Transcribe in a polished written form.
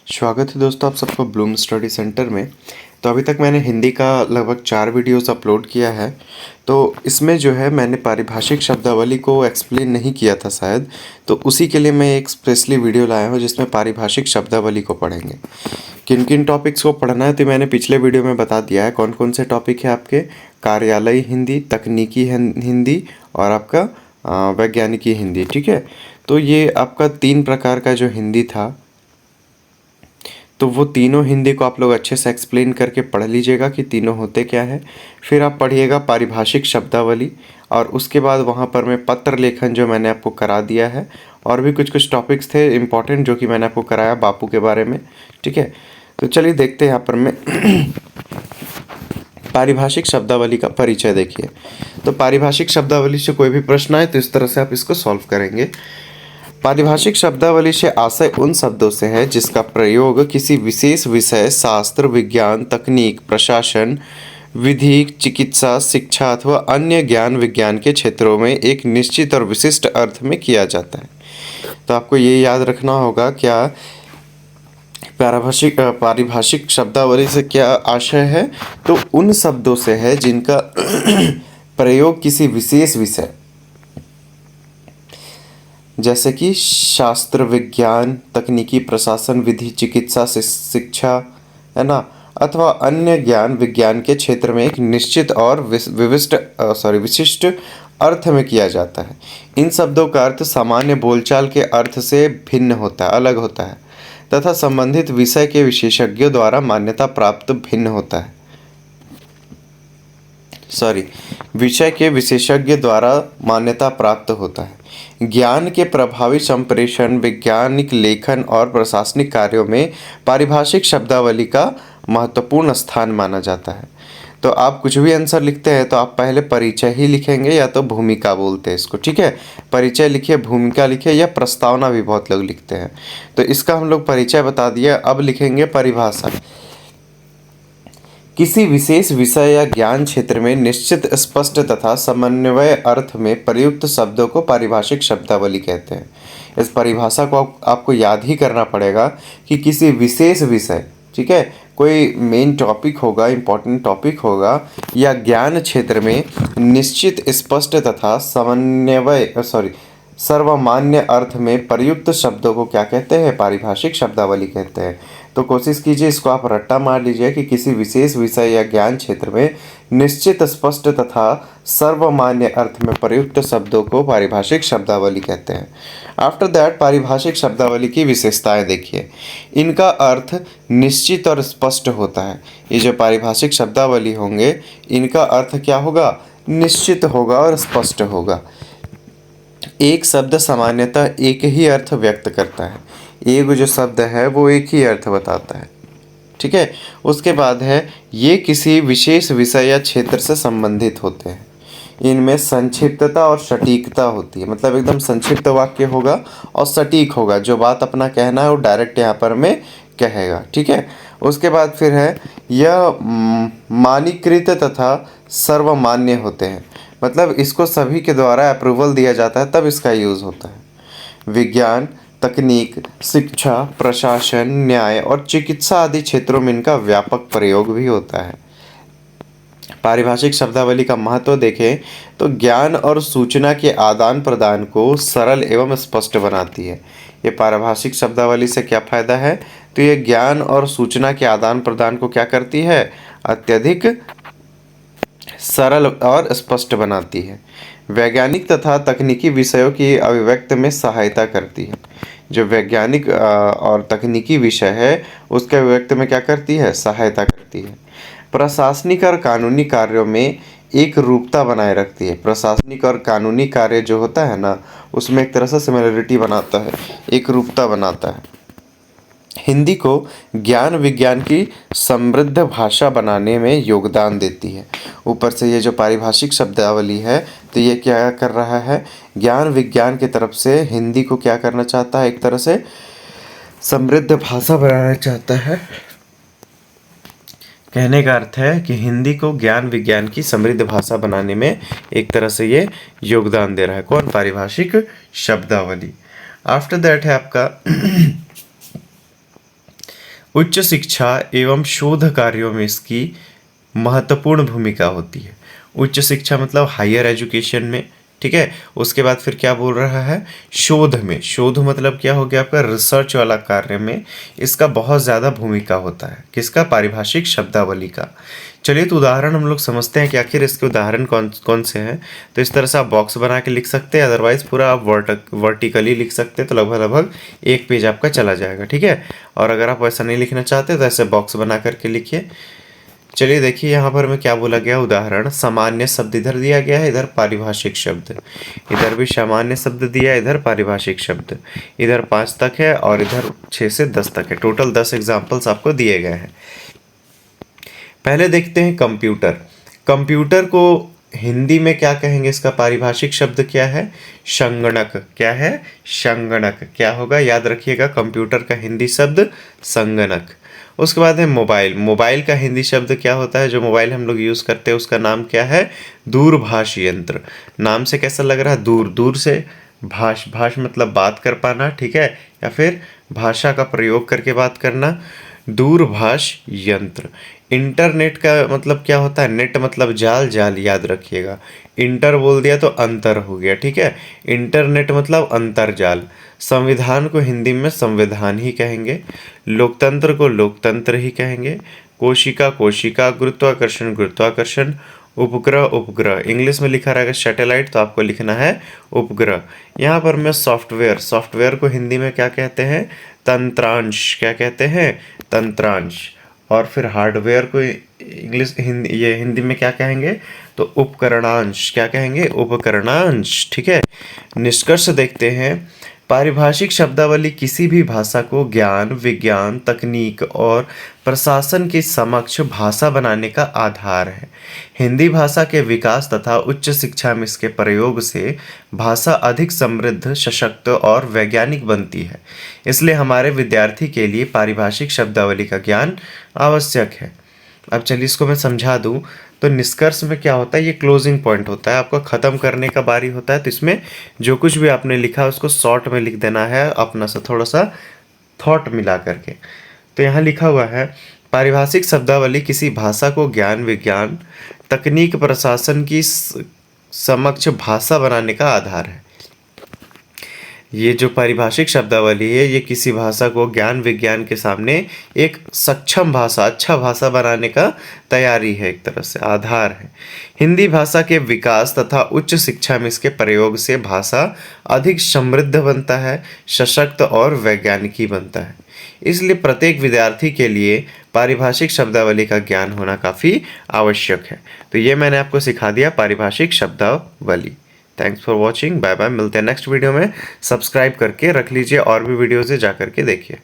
स्वागत है दोस्तों आप सबको ब्लूम स्टडी सेंटर में। तो अभी तक मैंने हिंदी का लगभग 4 वीडियोस अपलोड किया है। तो इसमें जो है मैंने पारिभाषिक शब्दावली को एक्सप्लेन नहीं किया था शायद, तो उसी के लिए मैं एक स्पेशली वीडियो लाया हूँ जिसमें पारिभाषिक शब्दावली को पढ़ेंगे। किन किन टॉपिक्स को पढ़ना है तो मैंने पिछले वीडियो में बता दिया है। कौन कौन से टॉपिक है आपके, कार्यालयी हिंदी, तकनीकी हिंदी और आपका वैज्ञानिकी हिंदी। ठीक है, तो ये आपका 3 प्रकार का जो हिंदी था, तो वो तीनों हिंदी को आप लोग अच्छे से एक्सप्लेन करके पढ़ लीजिएगा कि तीनों होते क्या है। फिर आप पढ़िएगा पारिभाषिक शब्दावली, और उसके बाद वहाँ पर मैं पत्र लेखन जो मैंने आपको करा दिया है, और भी कुछ कुछ टॉपिक्स थे इम्पॉर्टेंट जो कि मैंने आपको कराया बापू के बारे में। ठीक है, तो चलिए देखते हैं यहाँ पर मैं पारिभाषिक शब्दावली का परिचय। देखिए, तो पारिभाषिक शब्दावली से कोई भी प्रश्न आए तो इस तरह से आप इसको सॉल्व करेंगे। पारिभाषिक शब्दावली से आशय उन शब्दों से है जिसका प्रयोग किसी विशेष विषय, शास्त्र, विज्ञान, तकनीक, प्रशासन, विधि, चिकित्सा, शिक्षा अथवा अन्य ज्ञान विज्ञान के क्षेत्रों में एक निश्चित और विशिष्ट अर्थ में किया जाता है। तो आपको ये याद रखना होगा, क्या पारिभाषिक शब्दावली से क्या आशय है, तो उन शब्दों से है जिनका प्रयोग किसी विशेष विषय जैसे कि शास्त्र, विज्ञान, तकनीकी, प्रशासन, विधि, चिकित्सा, शिक्षा, है ना, अथवा अन्य ज्ञान विज्ञान के क्षेत्र में एक निश्चित और विशिष्ट अर्थ में किया जाता है। इन शब्दों का अर्थ सामान्य बोलचाल के अर्थ से भिन्न होता है, अलग होता है, तथा संबंधित विषय के विशेषज्ञों द्वारा मान्यता प्राप्त भिन्न होता है। विषय के विशेषज्ञ द्वारा मान्यता प्राप्त होता है। ज्ञान के प्रभावी संप्रेषण, वैज्ञानिक लेखन और प्रशासनिक कार्यों में पारिभाषिक शब्दावली का महत्वपूर्ण स्थान माना जाता है। तो आप कुछ भी आंसर लिखते हैं तो आप पहले परिचय ही लिखेंगे, या तो भूमिका बोलते हैं इसको। ठीक है, परिचय लिखिए, भूमिका लिखिए, या प्रस्तावना भी बहुत लोग लिखते हैं। तो इसका हम लोग परिचय बता दिया, अब लिखेंगे परिभाषा। किसी विशेष विषय या ज्ञान क्षेत्र में निश्चित, स्पष्ट तथा समन्वय अर्थ में प्रयुक्त शब्दों को पारिभाषिक शब्दावली कहते हैं। इस परिभाषा को आपको याद ही करना पड़ेगा कि किसी विशेष विषय, ठीक है, कोई मेन टॉपिक होगा, इम्पोर्टेंट टॉपिक होगा, या ज्ञान क्षेत्र में निश्चित, स्पष्ट तथा सर्वमान्य अर्थ में प्रयुक्त शब्दों को क्या कहते हैं, पारिभाषिक शब्दावली कहते हैं। तो कोशिश कीजिए इसको आप रट्टा मार लीजिए कि किसी विशेष विषय या ज्ञान क्षेत्र में निश्चित, स्पष्ट तथा सर्वमान्य अर्थ में प्रयुक्त शब्दों को पारिभाषिक शब्दावली कहते हैं। आफ्टर दैट पारिभाषिक शब्दावली की विशेषताएं देखिए। इनका अर्थ निश्चित और स्पष्ट होता है। ये जो पारिभाषिक शब्दावली होंगे इनका अर्थ क्या होगा, निश्चित होगा और स्पष्ट होगा। एक शब्द सामान्यतः एक ही अर्थ व्यक्त करता है। एक जो शब्द है वो एक ही अर्थ बताता है। ठीक है, उसके बाद है ये किसी विशेष विषय या क्षेत्र से संबंधित होते हैं। इनमें संक्षिप्तता और सटीकता होती है, मतलब एकदम संक्षिप्त वाक्य होगा और सटीक होगा। जो बात अपना कहना है वो डायरेक्ट यहाँ पर में कहेगा। ठीक है, उसके बाद फिर है यह मानकीकृत तथा सर्वमान्य होते हैं, मतलब इसको सभी के द्वारा अप्रूवल दिया जाता है तब इसका यूज़ होता है। विज्ञान, तकनीक, शिक्षा, प्रशासन, न्याय और चिकित्सा आदि क्षेत्रों में इनका व्यापक प्रयोग भी होता है। पारिभाषिक शब्दावली का महत्व देखें तो ज्ञान और सूचना के आदान प्रदान को सरल एवं स्पष्ट बनाती है। ये पारिभाषिक शब्दावली से क्या फ़ायदा है, तो ये ज्ञान और सूचना के आदान प्रदान को क्या करती है, अत्यधिक सरल और स्पष्ट बनाती है। वैज्ञानिक तथा तकनीकी विषयों की अभिव्यक्ति में सहायता करती है। जो वैज्ञानिक और तकनीकी विषय है उसके अभिव्यक्ति में क्या करती है, सहायता करती है। प्रशासनिक और कानूनी कार्यों में एक रूपता बनाए रखती है। प्रशासनिक और कानूनी कार्य जो होता है ना, उसमें एक तरह से सिमिलरिटी बनाता है, एक रूपता बनाता है। हिंदी को ज्ञान विज्ञान की समृद्ध भाषा बनाने में योगदान देती है। ऊपर से ये जो पारिभाषिक शब्दावली है तो ये क्या कर रहा है, ज्ञान विज्ञान की तरफ से हिंदी को क्या करना चाहता है, एक तरह से समृद्ध भाषा बनाना चाहता है। कहने का अर्थ है कि हिंदी को ज्ञान विज्ञान की समृद्ध भाषा बनाने में एक तरह से ये योगदान दे रहा है। कौन, पारिभाषिक शब्दावली। आफ्टर दैट है आपका उच्च शिक्षा एवं शोध कार्यों में इसकी महत्वपूर्ण भूमिका होती है। उच्च शिक्षा मतलब हायर एजुकेशन में, ठीक है। उसके बाद फिर क्या बोल रहा है, शोध में। शोध मतलब क्या हो गया आपका, रिसर्च वाला कार्य में इसका बहुत ज़्यादा भूमिका होता है। किसका, पारिभाषिक शब्दावली का। चलिए तो उदाहरण हम लोग समझते हैं कि आखिर इसके उदाहरण कौन कौन से हैं। तो इस तरह से आप बॉक्स बना के लिख सकते हैं, अदरवाइज पूरा आप वर्टिकली लिख सकते हैं, तो लगभग लगभग एक पेज आपका चला जाएगा, ठीक है। और अगर आप वैसा नहीं लिखना चाहते तो ऐसे बॉक्स बना करके लिखिए। चलिए देखिए यहाँ पर में क्या बोला गया, उदाहरण सामान्य शब्द इधर दिया गया है, इधर पारिभाषिक शब्द, इधर भी सामान्य शब्द दिया है, इधर पारिभाषिक शब्द, इधर 5 तक है और इधर 6 से 10 तक है। टोटल 10 एग्जाम्पल्स आपको दिए गए हैं। पहले देखते हैं कंप्यूटर। कंप्यूटर को हिंदी में क्या कहेंगे, इसका पारिभाषिक शब्द क्या है, संगणक। क्या है, संगणक। क्या होगा, याद रखिएगा, कंप्यूटर का हिंदी शब्द संगणक। उसके बाद है मोबाइल। मोबाइल का हिंदी शब्द क्या होता है, जो मोबाइल हम लोग यूज़ करते हैं उसका नाम क्या है, दूरभाष यंत्र। नाम से कैसा लग रहा है, दूर, दूर से भाष, भाष मतलब बात कर पाना, ठीक है, या फिर भाषा का प्रयोग करके बात करना, दूरभाष यंत्र। इंटरनेट का मतलब क्या होता है, नेट मतलब जाल, जाल याद रखिएगा। इंटर बोल दिया तो अंतर हो गया, ठीक है। इंटरनेट मतलब अंतरजाल। संविधान को हिंदी में संविधान ही कहेंगे। लोकतंत्र को लोकतंत्र ही कहेंगे। कोशिका कोशिका, गुरुत्वाकर्षण गुरुत्वाकर्षण, उपग्रह उपग्रह, इंग्लिश में लिखा रहेगा सैटेलाइट, तो आपको लिखना है उपग्रह। यहाँ पर मैं सॉफ्टवेयर, सॉफ्टवेयर को हिंदी में क्या कहते हैं, तंत्रांश। क्या कहते हैं, तंत्रांश। और फिर हार्डवेयर को इंग्लिश हिंदी में क्या कहेंगे, तो उपकरणांश। क्या कहेंगे, उपकरणांश, ठीक है। निष्कर्ष देखते हैं, पारिभाषिक शब्दावली किसी भी भाषा को ज्ञान, विज्ञान, तकनीक और प्रशासन के समक्ष भाषा बनाने का आधार है। हिंदी भाषा के विकास तथा उच्च शिक्षा में इसके प्रयोग से भाषा अधिक समृद्ध, सशक्त और वैज्ञानिक बनती है। इसलिए हमारे विद्यार्थी के लिए पारिभाषिक शब्दावली का ज्ञान आवश्यक है। अब चलिए इसको मैं समझा दूं, तो निष्कर्ष में क्या होता है, ये क्लोजिंग पॉइंट होता है, आपको ख़त्म करने का बारी होता है। तो इसमें जो कुछ भी आपने लिखा है उसको शॉर्ट में लिख देना है, अपना सा थोड़ा सा थॉट मिला करके। तो यहाँ लिखा हुआ है, पारिभाषिक शब्दावली किसी भाषा को ज्ञान, विज्ञान, तकनीक, प्रशासन की समक्ष भाषा बनाने का आधार है। ये जो पारिभाषिक शब्दावली है, ये किसी भाषा को ज्ञान, विज्ञान के सामने एक सक्षम भाषा, अच्छा भाषा बनाने का तैयारी है, एक तरह से आधार है। हिंदी भाषा के विकास तथा उच्च शिक्षा में इसके प्रयोग से भाषा अधिक समृद्ध बनता है, सशक्त और वैज्ञानिकी बनता है। इसलिए प्रत्येक विद्यार्थी के लिए पारिभाषिक शब्दावली का ज्ञान होना काफ़ी आवश्यक है। तो ये मैंने आपको सिखा दिया पारिभाषिक शब्दावली। Thanks for watching, bye bye. मिलते हैं नेक्स्ट वीडियो में। सब्सक्राइब करके रख लीजिए, और भी वीडियोज़ है जा करके देखिए।